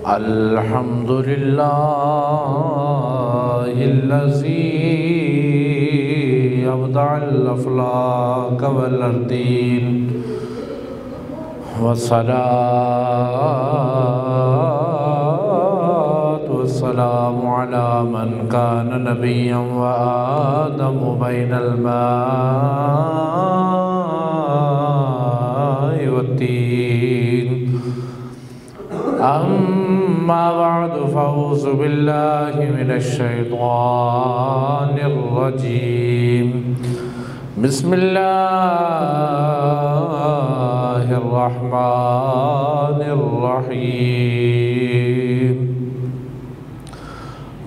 الحمد لله الذي أبدع الأفلاك والأرضين والصلاة والسلام على من كان نبيا وآدم بين الماء والطين أما بعد فأعوذ بالله من الشيطان الرجيم بسم الله الرحمن الرحيم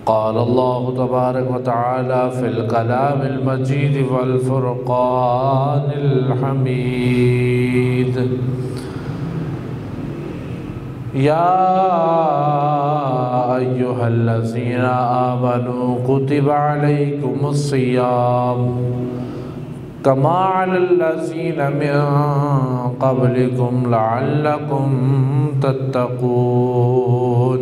قال الله تبارك وتعالى في الكلام المجيد والفرقان الحميد يا أيها الذين آمنوا كتب عليكم الصيام كما على الذين من قبلكم لعلكم تتقون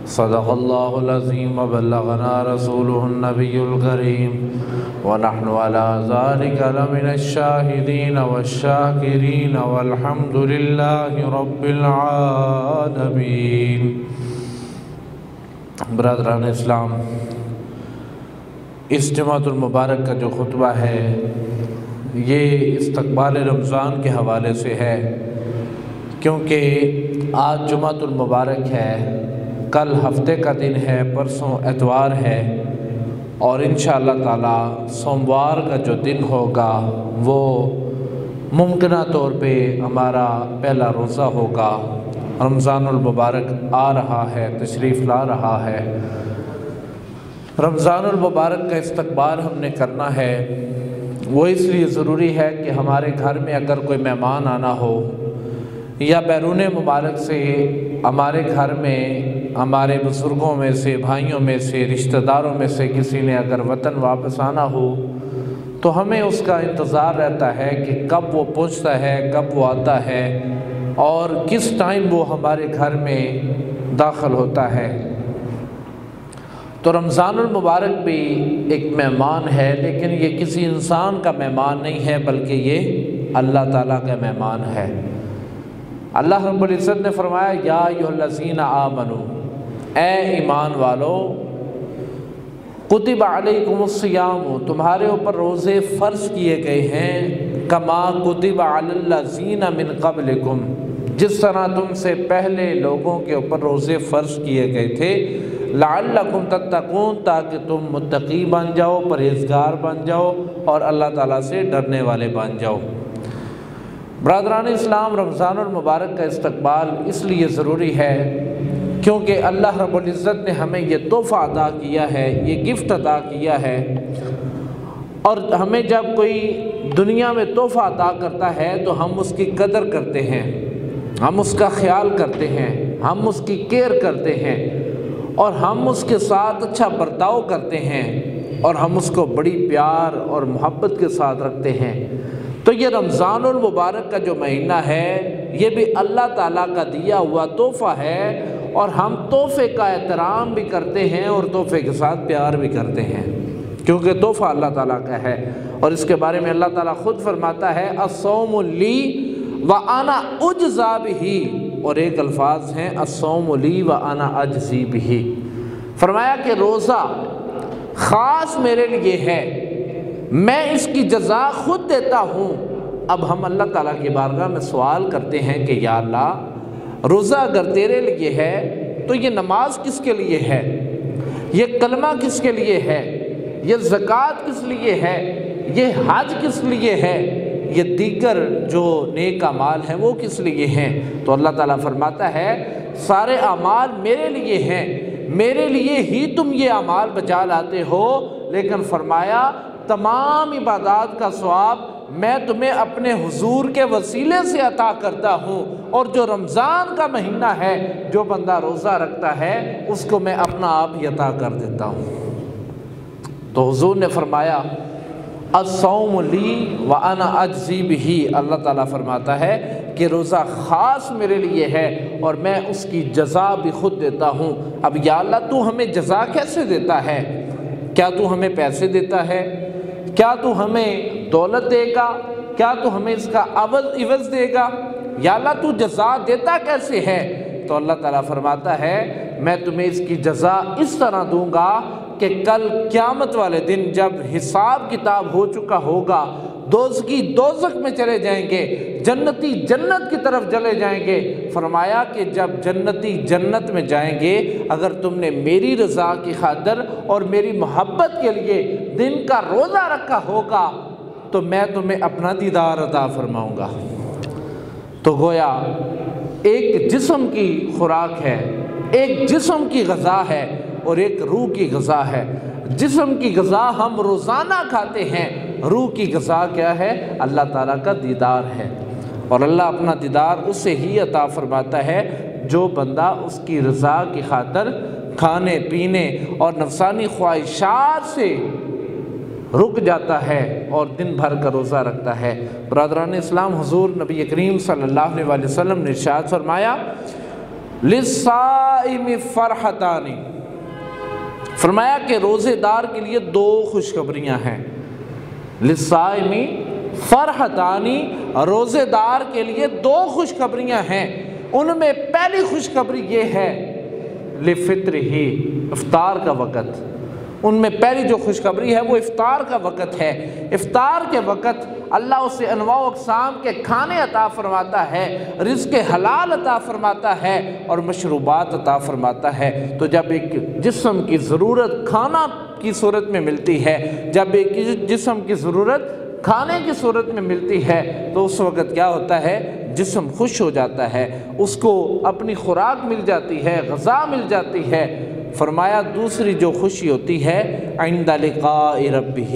صدق الله العظيم وبلغنا رسوله النبي الكريم ونحن على ذلك لمن الشاهدين والشاكرين والحمد لله رب العالمين۔ برادران اسلام، اس جمعۃ المبارک کا جو خطبہ ہے یہ استقبال رمضان کے حوالے سے ہے، کیونکہ آج جمعۃ المبارک ہے، کل ہفتے کا دن ہے، پرسوں اتوار ہے، اور انشاءاللہ تعالی سوموار کا جو دن ہوگا وہ ممکنہ طور پہ ہمارا پہلا روزہ ہوگا۔ رمضان المبارک آ رہا ہے، تشریف لا رہا ہے۔ رمضان المبارک کا استقبال ہم نے کرنا ہے، وہ اس لیے ضروری ہے کہ ہمارے گھر میں اگر کوئی مہمان آنا ہو یا بیرون ممالک سے ہمارے گھر میں ہمارے بزرگوں میں سے، بھائیوں میں سے، رشتہ داروں میں سے کسی نے اگر وطن واپس آنا ہو تو ہمیں اس کا انتظار رہتا ہے کہ کب وہ پہنچتا ہے، کب وہ آتا ہے اور کس ٹائم وہ ہمارے گھر میں داخل ہوتا ہے۔ تو رمضان المبارک بھی ایک مہمان ہے، لیکن یہ کسی انسان کا مہمان نہیں ہے بلکہ یہ اللہ تعالیٰ کا مہمان ہے۔ اللہ رب العزت نے فرمایا یا ایھا الذین آمنو، اے ایمان والو، کتب علیکم الصیام، تمہارے اوپر روزے فرض کیے گئے ہیں، کما کتب علی الذین من قبلکم، جس طرح تم سے پہلے لوگوں کے اوپر روزے فرض کیے گئے تھے، لعلکم تتقون، تاکہ تم متقی بن جاؤ، پرہیزگار بن جاؤ اور اللہ تعالیٰ سے ڈرنے والے بن جاؤ۔ برادران اسلام، رمضان المبارک کا استقبال اس لیے ضروری ہے کیونکہ اللہ رب العزت نے ہمیں یہ تحفہ عطا کیا ہے، یہ گفٹ عطا کیا ہے، اور ہمیں جب کوئی دنیا میں تحفہ عطا کرتا ہے تو ہم اس کی قدر کرتے ہیں، ہم اس کا خیال کرتے ہیں، ہم اس کی کیئر کرتے ہیں، اور ہم اس کے ساتھ اچھا برتاؤ کرتے ہیں، اور ہم اس کو بڑی پیار اور محبت کے ساتھ رکھتے ہیں۔ تو یہ رمضان المبارک کا جو مہینہ ہے یہ بھی اللہ تعالیٰ کا دیا ہوا تحفہ ہے، اور ہم تحفے کا احترام بھی کرتے ہیں اور تحفے کے ساتھ پیار بھی کرتے ہیں، کیونکہ تحفہ اللہ تعالیٰ کا ہے۔ اور اس کے بارے میں اللہ تعالیٰ خود فرماتا ہے الصوم لی وانا اجزی بہ، اور ایک الفاظ ہیں الصوم لی وانا اجزی بہ، فرمایا کہ روزہ خاص میرے لیے ہے، میں اس کی جزا خود دیتا ہوں۔ اب ہم اللہ تعالیٰ کی بارگاہ میں سوال کرتے ہیں کہ یا اللہ، روزہ اگر تیرے لیے ہے تو یہ نماز کس کے لیے ہے، یہ کلمہ کس کے لیے ہے، یہ زکوٰۃ کس لیے ہے، یہ حج کس لیے ہے، یہ دیگر جو نیک اعمال ہیں وہ کس لیے ہیں؟ تو اللہ تعالیٰ فرماتا ہے سارے اعمال میرے لیے ہیں، میرے لیے ہی تم یہ اعمال بچا لاتے ہو، لیکن فرمایا تمام عبادات کا ثواب میں تمہیں اپنے حضور کے وسیلے سے عطا کرتا ہوں، اور جو رمضان کا مہینہ ہے جو بندہ روزہ رکھتا ہے اس کو میں اپنا آپ ہی عطا کر دیتا ہوں۔ تو حضور نے فرمایا الصوم لی وانا اجزی بہ، اللہ تعالیٰ فرماتا ہے کہ روزہ خاص میرے لیے ہے اور میں اس کی جزا بھی خود دیتا ہوں۔ اب یا اللہ تو ہمیں جزا کیسے دیتا ہے؟ کیا تو ہمیں پیسے دیتا ہے؟ کیا تو ہمیں دولت دے گا؟ کیا تو ہمیں اس کا عوض دے گا؟ یا اللہ تو جزا دیتا کیسے ہے؟ تو اللہ تعالیٰ فرماتا ہے میں تمہیں اس کی جزا اس طرح دوں گا کہ کل قیامت والے دن جب حساب کتاب ہو چکا ہوگا، دوزخی دوزخ میں چلے جائیں گے، جنتی جنت کی طرف چلے جائیں گے۔ فرمایا کہ جب جنتی جنت میں جائیں گے، اگر تم نے میری رضا کی خاطر اور میری محبت کے لیے دن کا روزہ رکھا ہوگا تو میں تمہیں اپنا دیدار عطا فرماؤں گا۔ تو گویا ایک جسم کی خوراک ہے، ایک جسم کی غذا ہے اور ایک روح کی غذا ہے۔ جسم کی غذا ہم روزانہ کھاتے ہیں، روح کی غذا کیا ہے؟ اللہ تعالیٰ کا دیدار ہے، اور اللہ اپنا دیدار اسے ہی عطا فرماتا ہے جو بندہ اس کی رضا کی خاطر کھانے پینے اور نفسانی خواہشات سے رک جاتا ہے اور دن بھر کا روزہ رکھتا ہے۔ برادران اسلام، حضور نبی کریم صلی اللہ علیہ وسلم نے ارشاد فرمایا للصائم فرحتان، فرمایا کہ روزے دار کے لیے دو خوشخبریاں ہیں۔ للصائم فرحتان، روزے دار کے لیے دو خوشخبریاں ہیں۔ ان میں پہلی خوشخبری یہ ہے لفطرہ، افطار کا وقت۔ ان میں پہلی جو خوشخبری ہے وہ افطار کا وقت ہے۔ افطار کے وقت اللہ اسے انواع و اقسام کے کھانے عطا فرماتا ہے، رزق حلال عطا فرماتا ہے اور مشروبات عطا فرماتا ہے۔ تو جب ایک جسم کی ضرورت کھانا کی صورت میں ملتی ہے، جب ایک جسم کی ضرورت کھانے کی صورت میں ملتی ہے، تو اس وقت کیا ہوتا ہے؟ جسم خوش ہو جاتا ہے، اس کو اپنی خوراک مل جاتی ہے، غذا مل جاتی ہے۔ فرمایا دوسری جو خوشی ہوتی ہے عند لقاء ربہ،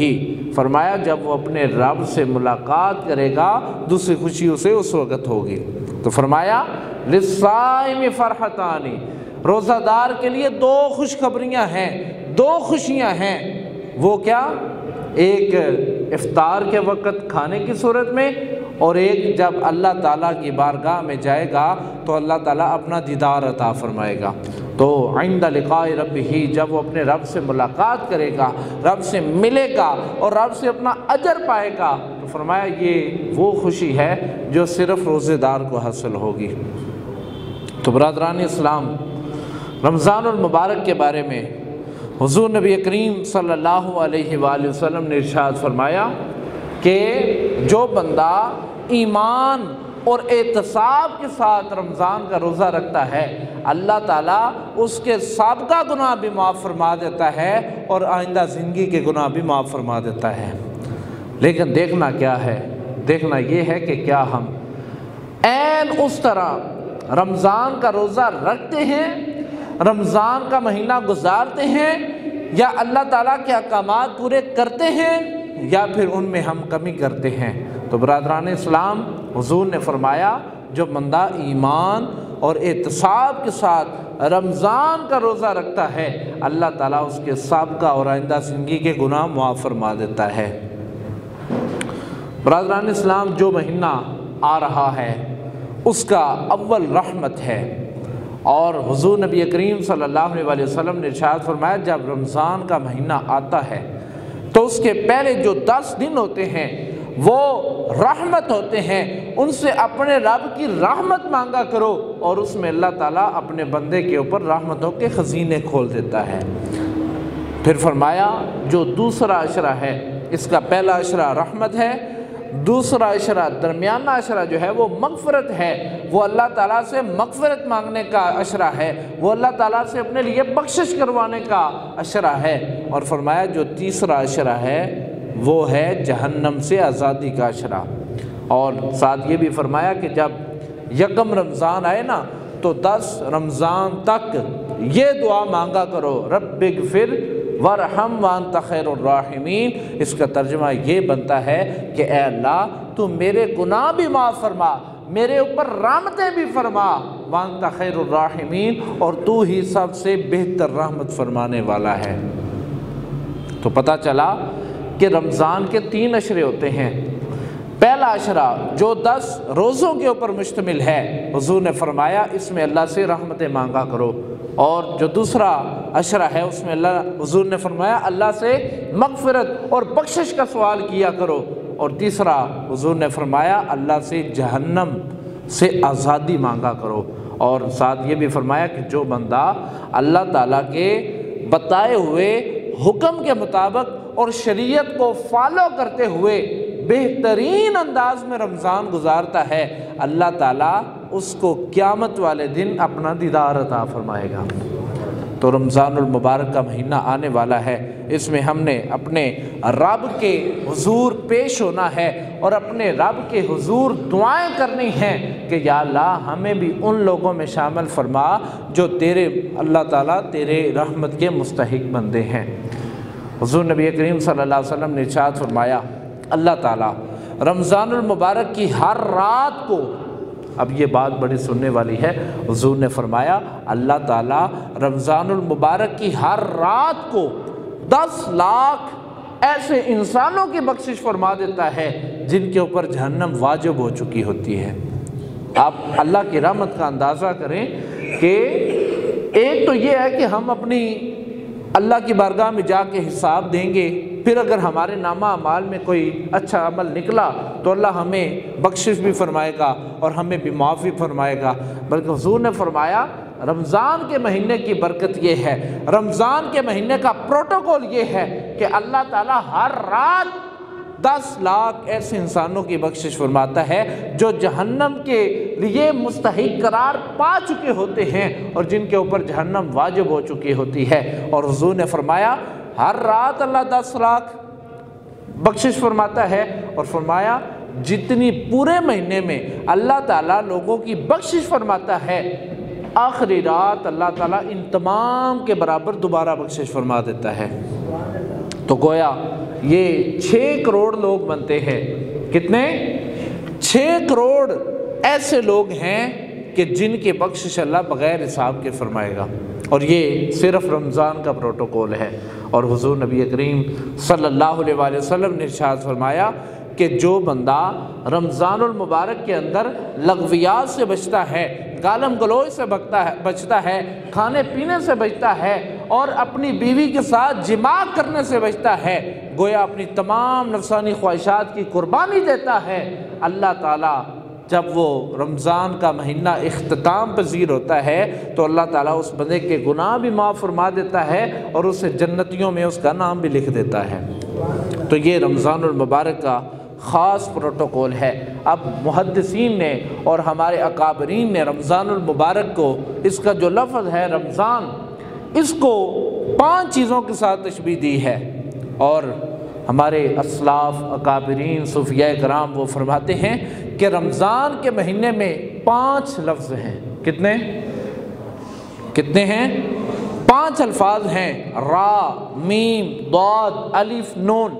فرمایا جب وہ اپنے رب سے ملاقات کرے گا دوسری خوشی اسے اس وقت ہوگی۔ تو فرمایا للصائم فرحتان، روزہ دار کے لیے دو خوشخبریاں ہیں، دو خوشیاں ہیں۔ وہ کیا؟ ایک افطار کے وقت کھانے کی صورت میں، اور ایک جب اللہ تعالیٰ کی بارگاہ میں جائے گا تو اللہ تعالیٰ اپنا دیدار عطا فرمائے گا۔ تو عند لقاء ربہ، جب وہ اپنے رب سے ملاقات کرے گا، رب سے ملے گا اور رب سے اپنا اجر پائے گا، تو فرمایا یہ وہ خوشی ہے جو صرف روزے دار کو حاصل ہوگی۔ تو برادران اسلام، رمضان المبارک کے بارے میں حضور نبی کریم صلی اللہ علیہ وآلہ وسلم نے ارشاد فرمایا کہ جو بندہ ایمان اور احتساب کے ساتھ رمضان کا روزہ رکھتا ہے، اللہ تعالیٰ اس کے سابقہ گناہ بھی معاف فرما دیتا ہے اور آئندہ زندگی کے گناہ بھی معاف فرما دیتا ہے۔ لیکن دیکھنا کیا ہے؟ دیکھنا یہ ہے کہ کیا ہم عین اس طرح رمضان کا روزہ رکھتے ہیں، رمضان کا مہینہ گزارتے ہیں، یا اللہ تعالیٰ کے احکامات پورے کرتے ہیں، یا پھر ان میں ہم کمی کرتے ہیں؟ تو برادران اسلام، حضور نے فرمایا جو بندہ ایمان اور احتساب کے ساتھ رمضان کا روزہ رکھتا ہے، اللہ تعالیٰ اس کے سابقہ اور آئندہ زندگی کے گناہ معاف فرما دیتا ہے۔ برادران اسلام، جو مہینہ آ رہا ہے اس کا اول رحمت ہے، اور حضور نبی کریم صلی اللہ علیہ وسلم نے ارشاد فرمایا جب رمضان کا مہینہ آتا ہے تو اس کے پہلے جو 10 دن ہوتے ہیں وہ رحمت ہوتے ہیں، ان سے اپنے رب کی رحمت مانگا کرو، اور اس میں اللہ تعالیٰ اپنے بندے کے اوپر رحمتوں کے خزینے کھول دیتا ہے۔ پھر فرمایا جو دوسرا عشرہ ہے، اس کا پہلا عشرہ رحمت ہے، دوسرا عشرہ درمیانہ عشرہ جو ہے وہ مغفرت ہے، وہ اللہ تعالیٰ سے مغفرت مانگنے کا عشرہ ہے، وہ اللہ تعالیٰ سے اپنے لیے بخشش کروانے کا عشرہ ہے۔ اور فرمایا جو تیسرا عشرہ ہے وہ ہے جہنم سے آزادی کا عشرہ۔ اور ساتھ یہ بھی فرمایا کہ جب یکم رمضان آئے نا تو 10 رمضان تک یہ دعا مانگا کرو، رب اغفر وارحم وانت خیر الراحمین۔ اس کا ترجمہ یہ بنتا ہے کہ اے اللہ تو میرے گناہ بھی معاف فرما، میرے اوپر رحمتیں بھی فرما، وانت خیر الراحمین، اور تو ہی سب سے بہتر رحمت فرمانے والا ہے۔ تو پتہ چلا کہ رمضان کے 3 عشرے ہوتے ہیں۔ پہلا پہلا عشرہ جو 10 روزوں کے اوپر مشتمل ہے، حضور نے فرمایا اس میں اللہ سے رحمتیں مانگا کرو، اور جو دوسرا عشرہ ہے اس میں حضور نے فرمایا اللہ سے مغفرت اور بخشش کا سوال کیا کرو، اور تیسرا حضور نے فرمایا اللہ سے جہنم سے آزادی مانگا کرو، اور ساتھ یہ بھی فرمایا کہ جو بندہ اللہ تعالیٰ کے بتائے ہوئے حکم کے مطابق اور شریعت کو فالو کرتے ہوئے بہترین انداز میں رمضان گزارتا ہے، اللہ تعالیٰ اس کو قیامت والے دن اپنا دیدار عطا فرمائے گا۔ تو رمضان المبارک کا مہینہ آنے والا ہے، اس میں ہم نے اپنے رب کے حضور پیش ہونا ہے اور اپنے رب کے حضور دعائیں کرنی ہیں کہ یا اللہ ہمیں بھی ان لوگوں میں شامل فرما جو تیرے اللہ تعالیٰ تیرے رحمت کے مستحق بندے ہیں۔ حضور نبی کریم صلی اللہ علیہ وسلم نے ارشاد فرمایا اللہ تعالیٰ رمضان المبارک کی ہر رات کو، اب یہ بات بڑی سننے والی ہے، حضور نے فرمایا اللہ تعالیٰ رمضان المبارک کی ہر رات کو 10 لاکھ ایسے انسانوں کی بخشش فرما دیتا ہے جن کے اوپر جہنم واجب ہو چکی ہوتی ہے۔ آپ اللہ کی رحمت کا اندازہ کریں کہ ایک تو یہ ہے کہ ہم اپنی اللہ کی بارگاہ میں جا کے حساب دیں گے، پھر اگر ہمارے نامہ اعمال میں کوئی اچھا عمل نکلا تو اللہ ہمیں بخشش بھی فرمائے گا اور ہمیں بھی معافی فرمائے گا، بلکہ حضور نے فرمایا رمضان کے مہینے کی برکت یہ ہے، رمضان کے مہینے کا پروٹوکول یہ ہے کہ اللہ تعالیٰ ہر رات 10 لاکھ ایسے انسانوں کی بخشش فرماتا ہے جو جہنم کے لیے مستحق قرار پا چکے ہوتے ہیں اور جن کے اوپر جہنم واجب ہو چکی ہوتی ہے۔ اور حضور نے فرمایا ہر رات اللہ 10 لاکھ بخشش فرماتا ہے، اور فرمایا جتنی پورے مہینے میں اللہ تعالیٰ لوگوں کی بخشش فرماتا ہے، آخری رات اللہ تعالیٰ ان تمام کے برابر دوبارہ بخشش فرما دیتا ہے۔ تو گویا یہ 6 کروڑ لوگ بنتے ہیں، کتنے؟ 6 کروڑ ایسے لوگ ہیں کہ جن کی بخشش اللہ بغیر حساب کے فرمائے گا، اور یہ صرف رمضان کا پروٹوکول ہے۔ اور حضور نبی کریم صلی اللہ علیہ وآلہ وسلم نے ارشاد فرمایا کہ جو بندہ رمضان المبارک کے اندر لغویات سے بچتا ہے، گالم گلوچ سے بچتا ہے، کھانے پینے سے بچتا ہے، اور اپنی بیوی کے ساتھ جماع کرنے سے بچتا ہے، گویا اپنی تمام نفسانی خواہشات کی قربانی دیتا ہے، اللہ تعالیٰ جب وہ رمضان کا مہینہ اختتام پذیر ہوتا ہے تو اللہ تعالیٰ اس بندے کے گناہ بھی معاف فرما دیتا ہے اور اسے جنتیوں میں اس کا نام بھی لکھ دیتا ہے۔ تو یہ رمضان المبارک کا خاص پروٹوکول ہے۔ اب محدثین نے اور ہمارے اکابرین نے رمضان المبارک کو، اس کا جو لفظ ہے رمضان، اس کو 5 چیزوں کے ساتھ تشبیہ دی ہے، اور ہمارے اسلاف اکابرین صوفیاء کرام وہ فرماتے ہیں کہ رمضان کے مہینے میں 5 لفظ ہیں۔ کتنے ہیں؟ 5 الفاظ ہیں، را، میم، ضاد، الف، نون۔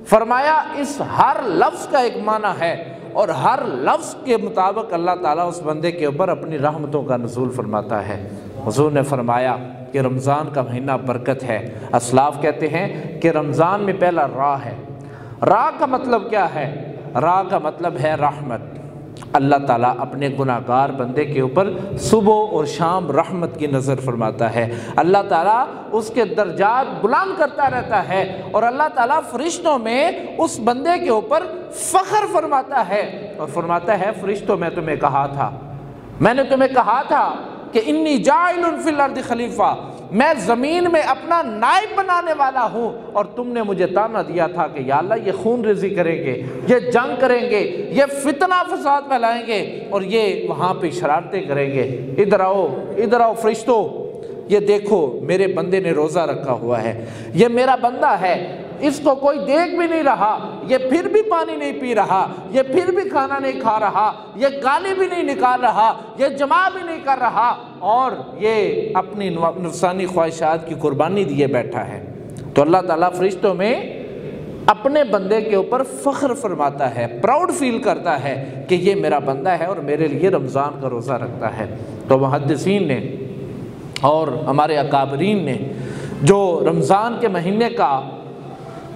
فرمایا اس ہر لفظ کا ایک معنی ہے، اور ہر لفظ کے مطابق اللہ تعالیٰ اس بندے کے اوپر اپنی رحمتوں کا نزول فرماتا ہے۔ حضور نے فرمایا کہ رمضان کا مہینہ برکت ہے۔ اسلاف کہتے ہیں کہ رمضان میں پہلا را ہے۔ را کا مطلب کیا ہے؟ را کا مطلب ہے رحمت۔ اللہ تعالیٰ اپنے گناہ گار بندے کے اوپر صبح اور شام رحمت کی نظر فرماتا ہے، اللہ تعالیٰ اس کے درجات بلند کرتا رہتا ہے، اور اللہ تعالیٰ فرشتوں میں اس بندے کے اوپر فخر فرماتا ہے، اور فرماتا ہے فرشتوں میں نے تمہیں کہا تھا کہ انی جاعل فی الارض خلیفہ، میں زمین میں اپنا نائب بنانے والا ہوں، اور تم نے مجھے تانا دیا تھا کہ یا اللہ یہ خون ریزی کریں گے، یہ جنگ کریں گے، یہ فتنہ فساد پھیلائیں گے، اور یہ وہاں پہ شرارتیں کریں گے۔ ادھر آؤ فرشتوں، یہ دیکھو میرے بندے نے روزہ رکھا ہوا ہے، یہ میرا بندہ ہے، اس کو کوئی دیکھ بھی نہیں رہا، یہ پھر بھی پانی نہیں پی رہا، یہ پھر بھی کھانا نہیں کھا رہا، یہ گالی بھی نہیں نکال رہا، یہ جماع بھی نہیں کر رہا، اور یہ اپنی نفسانی خواہشات کی قربانی دیے بیٹھا ہے۔ تو اللہ تعالیٰ فرشتوں میں اپنے بندے کے اوپر فخر فرماتا ہے، پراؤڈ فیل کرتا ہے کہ یہ میرا بندہ ہے اور میرے لیے رمضان کا روزہ رکھتا ہے۔ تو محدثین نے اور ہمارے اکابرین نے جو رمضان کے مہینے کا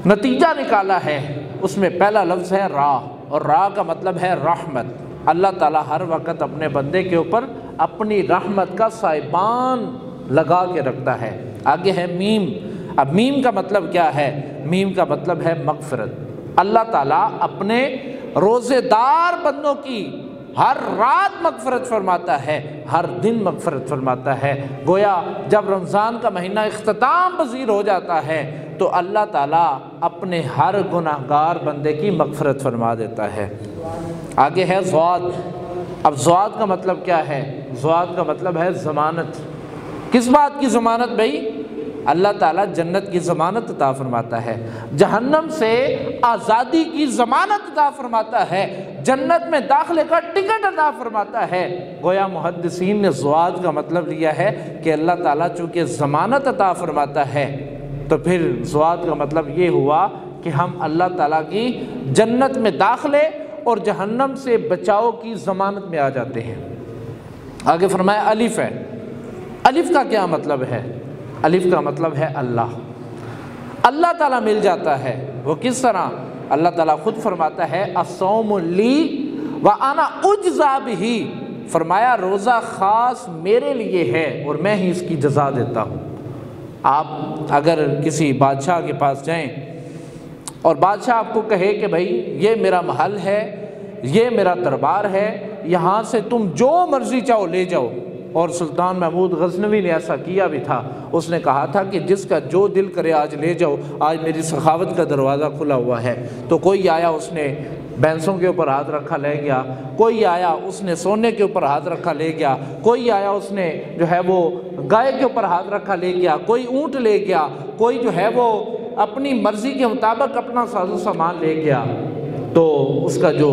نتیجہ نکالا ہے، اس میں پہلا لفظ ہے را۔ اور را کا مطلب ہے رحمت۔ اللہ تعالیٰ ہر وقت اپنے بندے کے اوپر اپنی رحمت کا سائبان لگا کے رکھتا ہے۔ آگے ہے میم۔ اب میم کا مطلب کیا ہے؟ میم کا مطلب ہے مغفرت۔ اللہ تعالیٰ اپنے روزے دار بندوں کی ہر رات مغفرت فرماتا ہے، ہر دن مغفرت فرماتا ہے۔ گویا جب رمضان کا مہینہ اختتام پذیر ہو جاتا ہے تو اللہ تعالیٰ اپنے ہر گناہگار بندے کی مغفرت فرما دیتا ہے۔ آگے ہے زواد۔ اب زواد کا مطلب کیا ہے؟ زواد کا مطلب ہے ضمانت۔ کس بات کی ضمانت بھائی؟ اللہ تعالیٰ جنت کی ضمانت عطا فرماتا ہے، جہنم سے آزادی کی ضمانت عطا فرماتا ہے، جنت میں داخلے کا ٹکٹ عطا فرماتا ہے۔ گویا محدثین نے زواد کا مطلب لیا ہے کہ اللہ تعالیٰ چونکہ ضمانت عطا فرماتا ہے تو پھر زواد کا مطلب یہ ہوا کہ ہم اللہ تعالیٰ کی جنت میں داخلے اور جہنم سے بچاؤ کی ضمانت میں آ جاتے ہیں۔ آگے فرمایا الف ہے۔ الف کا کیا مطلب ہے؟ الف کا مطلب ہے اللہ۔ اللہ تعالیٰ مل جاتا ہے۔ وہ کس طرح؟ اللہ تعالیٰ خود فرماتا ہے الصوم لی وانا اجزا بہ، فرمایا روزہ خاص میرے لیے ہے اور میں ہی اس کی جزا دیتا ہوں۔ آپ اگر کسی بادشاہ کے پاس جائیں اور بادشاہ آپ کو کہے کہ بھائی یہ میرا محل ہے، یہ میرا دربار ہے، یہاں سے تم جو مرضی چاہو لے جاؤ، اور سلطان محمود غزنوی نے ایسا کیا بھی تھا، اس نے کہا تھا کہ جس کا جو دل کرے آج لے جاؤ، آج میری سخاوت کا دروازہ کھلا ہوا ہے۔ تو کوئی آیا اس نے بھینسوں کے اوپر ہاتھ رکھا لے گیا، کوئی آیا اس نے سونے کے اوپر ہاتھ رکھا لے گیا، کوئی آیا اس نے جو ہے وہ گائے کے اوپر ہاتھ رکھا لے گیا، کوئی اونٹ لے گیا، کوئی جو ہے وہ اپنی مرضی کے مطابق اپنا ساز و سامان لے گیا۔ تو اس کا جو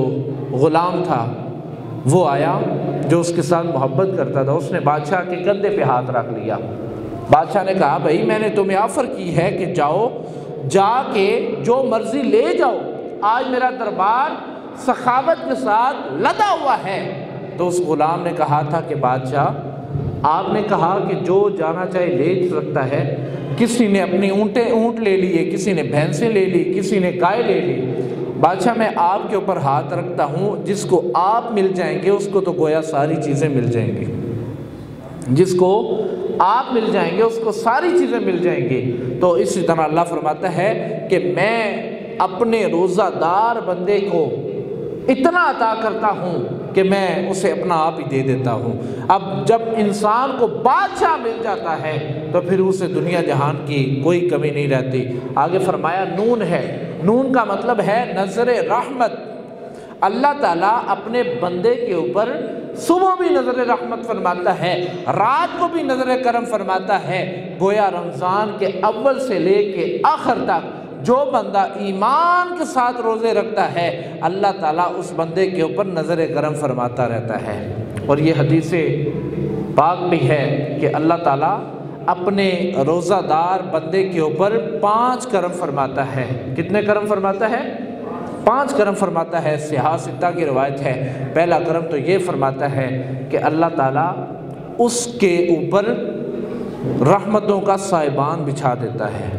غلام تھا وہ آیا جو اس کے ساتھ محبت کرتا تھا، اس نے بادشاہ کے کندھے پہ ہاتھ رکھ لیا۔ بادشاہ نے کہا بھائی میں نے تمہیں آفر کی ہے کہ جاؤ، جا کے جو مرضی لے جاؤ، آج میرا دربار سخاوت کے ساتھ لدا ہوا ہے۔ تو اس غلام نے کہا تھا کہ بادشاہ آپ نے کہا کہ جو جانا چاہے لے سکتا ہے، کسی نے اپنی اونٹ لے لیے، کسی نے بھینسیں لے لی، کسی نے گائے لے لی۔ بادشاہ میں آپ کے اوپر ہاتھ رکھتا ہوں، جس کو آپ مل جائیں گے اس کو تو گویا ساری چیزیں مل جائیں گی، جس کو آپ مل جائیں گے اس کو ساری چیزیں مل جائیں گی۔ تو اسی طرح اللہ فرماتا ہے کہ میں اپنے روزہ دار بندے کو اتنا عطا کرتا ہوں کہ میں اسے اپنا آپ ہی دے دیتا ہوں۔ اب جب انسان کو بادشاہ مل جاتا ہے تو پھر اسے دنیا جہان کی کوئی کمی نہیں رہتی۔ آگے فرمایا نون ہے۔ نون کا مطلب ہے نظر رحمت۔ اللہ تعالیٰ اپنے بندے کے اوپر صبح بھی نظر رحمت فرماتا ہے، رات کو بھی نظر کرم فرماتا ہے۔ گویا رمضان کے اول سے لے کے آخر تک جو بندہ ایمان کے ساتھ روزے رکھتا ہے اللہ تعالیٰ اس بندے کے اوپر نظر کرم فرماتا رہتا ہے۔ اور یہ حدیث پاک بھی ہے کہ اللہ تعالیٰ اپنے روزہ دار بندے کے اوپر 5 کرم فرماتا ہے۔ کتنے کرم فرماتا ہے؟ 5 کرم فرماتا ہے۔ صحاح ستہ کی روایت ہے۔ پہلا کرم تو یہ فرماتا ہے کہ اللہ تعالیٰ اس کے اوپر رحمتوں کا سائبان بچھا دیتا ہے،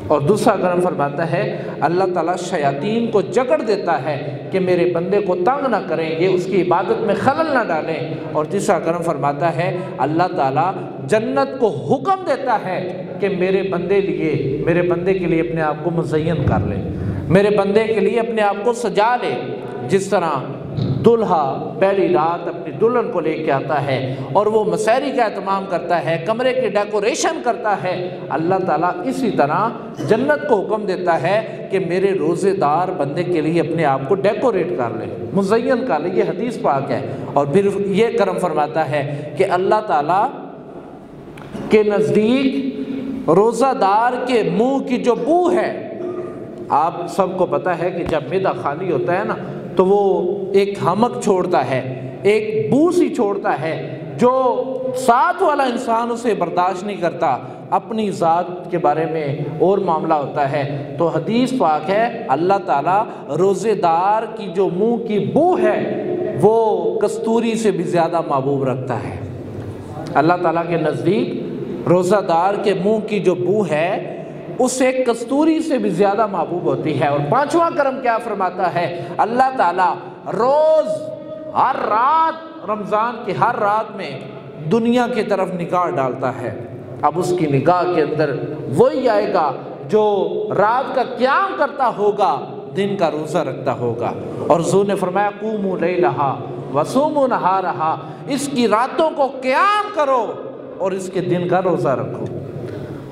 اور دوسرا کرم فرماتا ہے اللہ تعالیٰ شیاطین کو جکڑ دیتا ہے کہ میرے بندے کو تنگ نہ کریں، یہ اس کی عبادت میں خلل نہ ڈالیں۔ اور تیسرا کرم فرماتا ہے اللہ تعالیٰ جنت کو حکم دیتا ہے کہ میرے بندے کے لیے اپنے آپ کو مزین کر لے، میرے بندے کے لیے اپنے آپ کو سجا لے۔ جس طرح دلہا پہلی رات اپنی دلہن کو لے کے آتا ہے اور وہ مسحری کا اہتمام کرتا ہے، کمرے کی ڈیکوریشن کرتا ہے، اللہ تعالیٰ اسی طرح جنت کو حکم دیتا ہے کہ میرے روزے دار بندے کے لیے اپنے آپ کو ڈیکوریٹ کر لے، مزین کر لے۔ یہ حدیث پاک ہے۔ اور پھر یہ کرم فرماتا ہے کہ اللہ تعالیٰ کے نزدیک روزہ دار کے منہ کی جو بو ہے، آپ سب کو پتہ ہے کہ جب معدہ خالی ہوتا ہے نا تو وہ ایک ہمک چھوڑتا ہے، ایک بو سی چھوڑتا ہے، جو ساتھ والا انسان اسے برداشت نہیں کرتا، اپنی ذات کے بارے میں اور معاملہ ہوتا ہے۔ تو حدیث پاک ہے اللہ تعالیٰ روزے دار کی جو منہ کی بو ہے وہ کستوری سے بھی زیادہ محبوب رکھتا ہے۔ اللہ تعالیٰ کے نزدیک روزہ دار کے منہ کی جو بو ہے اسے کستوری سے بھی زیادہ محبوب ہوتی ہے۔ اور پانچواں کرم کیا فرماتا ہے؟ اللہ تعالیٰ روز ہر رات، رمضان کی ہر رات میں دنیا کی طرف نگاہ ڈالتا ہے۔ اب اس کی نگاہ کے اندر وہی آئے گا جو رات کا قیام کرتا ہوگا، دن کا روزہ رکھتا ہوگا۔ اور حضور نے فرمایا قوموا لیلہا وصوموا نہارہا، اس کی راتوں کو قیام کرو اور اس کے دن کا روزہ رکھو۔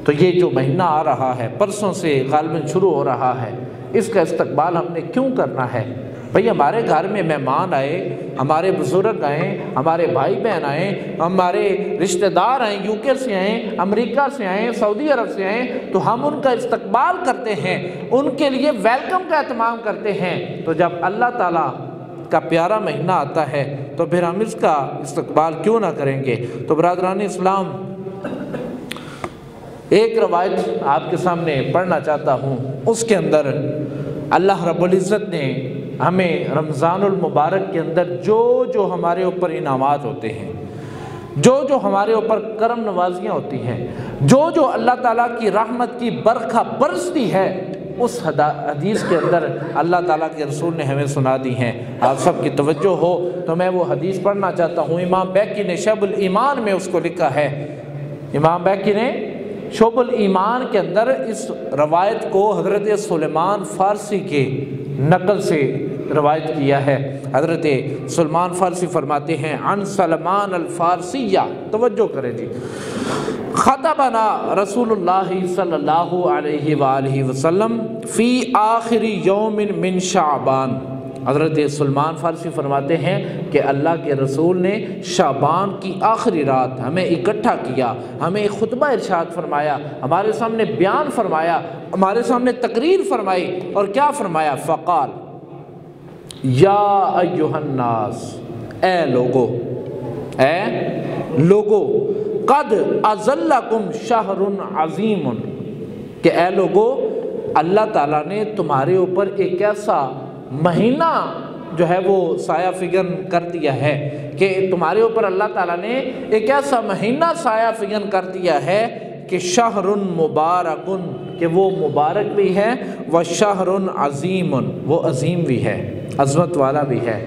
تو یہ جو مہینہ آ رہا ہے، پرسوں سے غالباً شروع ہو رہا ہے، اس کا استقبال ہم نے کیوں کرنا ہے؟ بھئی ہمارے گھر میں مہمان آئے، ہمارے بزرگ آئیں، ہمارے بھائی بہن آئیں، ہمارے رشتہ دار آئیں، یو کے سے آئیں، امریکہ سے آئیں، سعودی عرب سے آئیں، تو ہم ان کا استقبال کرتے ہیں، ان کے لیے ویلکم کا اہتمام کرتے ہیں۔ تو جب اللہ تعالیٰ کا پیارا مہینہ آتا ہے تو پھر ہم اس کا استقبال کیوں نہ کریں گے؟ تو برادران اسلام، ایک روایت آپ کے سامنے پڑھنا چاہتا ہوں۔ اس کے اندر اللہ رب العزت نے ہمیں رمضان المبارک کے اندر جو ہمارے اوپر انعامات ہوتے ہیں، جو ہمارے اوپر کرم نوازیاں ہوتی ہیں، جو اللہ تعالیٰ کی رحمت کی برکھا برستی ہے، اس حدیث کے اندر اللہ تعالیٰ کے رسول نے ہمیں سنا دی ہیں۔ آپ سب کی توجہ ہو تو میں وہ حدیث پڑھنا چاہتا ہوں۔ امام بیہقی نے شعب الایمان میں اس کو لکھا ہے۔ امام بیہقی نے شعب الایمان کے اندر اس روایت کو حضرت سلیمان فارسی کے نقل سے روایت کیا ہے۔ حضرت سلیمان فارسی فرماتے ہیں عن سلمان الفارسیہ، توجہ کریں جی، خطبنا رسول اللہ صلی اللہ علیہ وآلہ وسلم فی آخر یوم من شعبان۔ حضرت سلمان فارسی فرماتے ہیں کہ اللہ کے رسول نے شعبان کی آخری رات ہمیں اکٹھا کیا، ہمیں خطبہ ارشاد فرمایا، ہمارے سامنے بیان فرمایا، ہمارے سامنے تقریر فرمائی، اور کیا فرمایا؟ فقال یا ایھا الناس، اے لوگو قد اظلکم شہر عظیم، کہ اے لوگو اللہ تعالیٰ نے تمہارے اوپر ایک ایسا مہینہ جو ہے وہ سایہ فگن کر دیا ہے، کہ تمہارے اوپر اللہ تعالیٰ نے ایک ایسا مہینہ سایہ فگن کر دیا ہے کہ شہر مبارکن، کہ وہ مبارک بھی ہے، وشہر عظیم، وہ عظیم بھی ہے، عظمت والا بھی ہے۔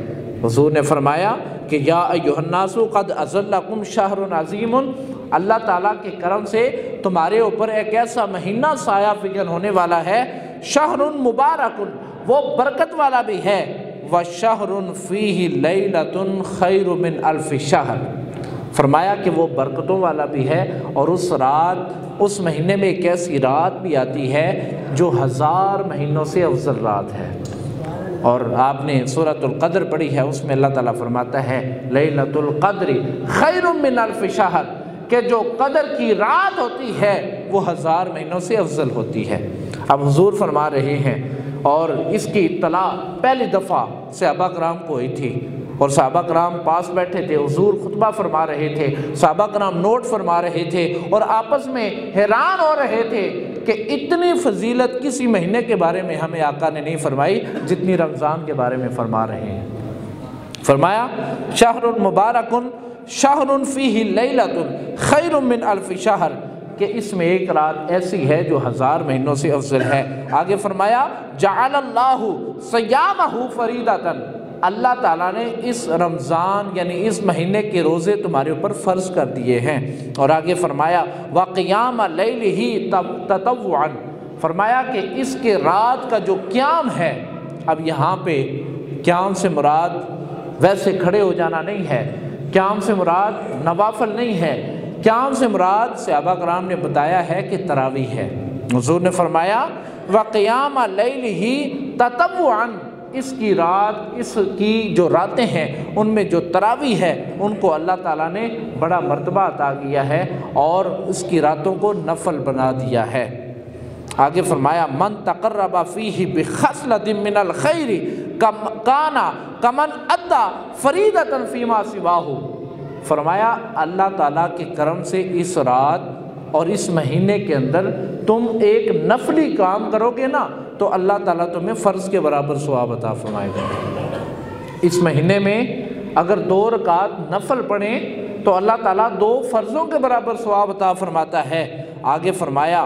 حضور نے فرمایا کہ یا ایھا الناس قد اظلکم شہر عظیم، اللہ تعالیٰ کے کرم سے تمہارے اوپر ایک ایسا مہینہ سایہ فگن ہونے والا ہے، شہر مبارک، وہ برکت والا بھی ہے، وشہر فیہ لیلۃ خیر من الف شہر، فرمایا کہ وہ برکتوں والا بھی ہے، اور اس مہینے میں ایک ایسی رات بھی آتی ہے جو 1000 مہینوں سے افضل رات ہے۔ اور آپ نے سورۃ القدر پڑھی ہے، اس میں اللہ تعالیٰ فرماتا ہے لیلۃ القدر خیر من الف شہر، کہ جو قدر کی رات ہوتی ہے وہ 1000 مہینوں سے افضل ہوتی ہے۔ اب حضور فرما رہے ہیں، اور اس کی اطلاع پہلی دفعہ صحابہ کرام کو ہوئی تھی، اور صحابہ کرام پاس بیٹھے تھے، حضور خطبہ فرما رہے تھے، صحابہ کرام نوٹ فرما رہے تھے، اور آپس میں حیران ہو رہے تھے کہ اتنی فضیلت کسی مہینے کے بارے میں ہمیں آقا نے نہیں فرمائی جتنی رمضان کے بارے میں فرما رہے ہیں۔ فرمایا شہر مبارک شہر فیہ لیلۃ خیر من الف شہر، کہ اس میں ایک رات ایسی ہے جو 1000 مہینوں سے افضل ہے۔ آگے فرمایا جعل اللہ صیامہ فریضۃ، اللہ تعالیٰ نے اس رمضان یعنی اس مہینے کے روزے تمہارے اوپر فرض کر دیے ہیں۔ اور آگے فرمایا وقیام لیلہ تطوعا، فرمایا کہ اس کے رات کا جو قیام ہے، اب یہاں پہ قیام سے مراد ویسے کھڑے ہو جانا نہیں ہے، قیام سے مراد نوافل نہیں ہے، قیام سے مراد صحابہ کرام نے بتایا ہے کہ تراویح ہے۔ حضور نے فرمایا وقیام لیلہ تطوعا، اس کی رات، اس کی جو راتیں ہیں ان میں جو تراویح ہے ان کو اللہ تعالیٰ نے بڑا مرتبہ عطا کیا ہے، اور اس کی راتوں کو نفل بنا دیا ہے۔ آگے فرمایا من تقرب فیہ بخصلۃ من الخیر کان کمن ادی فریضۃ فیما سواہ، فرمایا اللہ تعالیٰ کے کرم سے اس رات اور اس مہینے کے اندر تم ایک نفلی کام کرو گے نا تو اللہ تعالیٰ تمہیں فرض کے برابر ثواب عطا فرمائے گا۔ اس مہینے میں اگر 2 رکعت نفل پڑھیں تو اللہ تعالیٰ 2 فرضوں کے برابر ثواب عطا فرماتا ہے۔ آگے فرمایا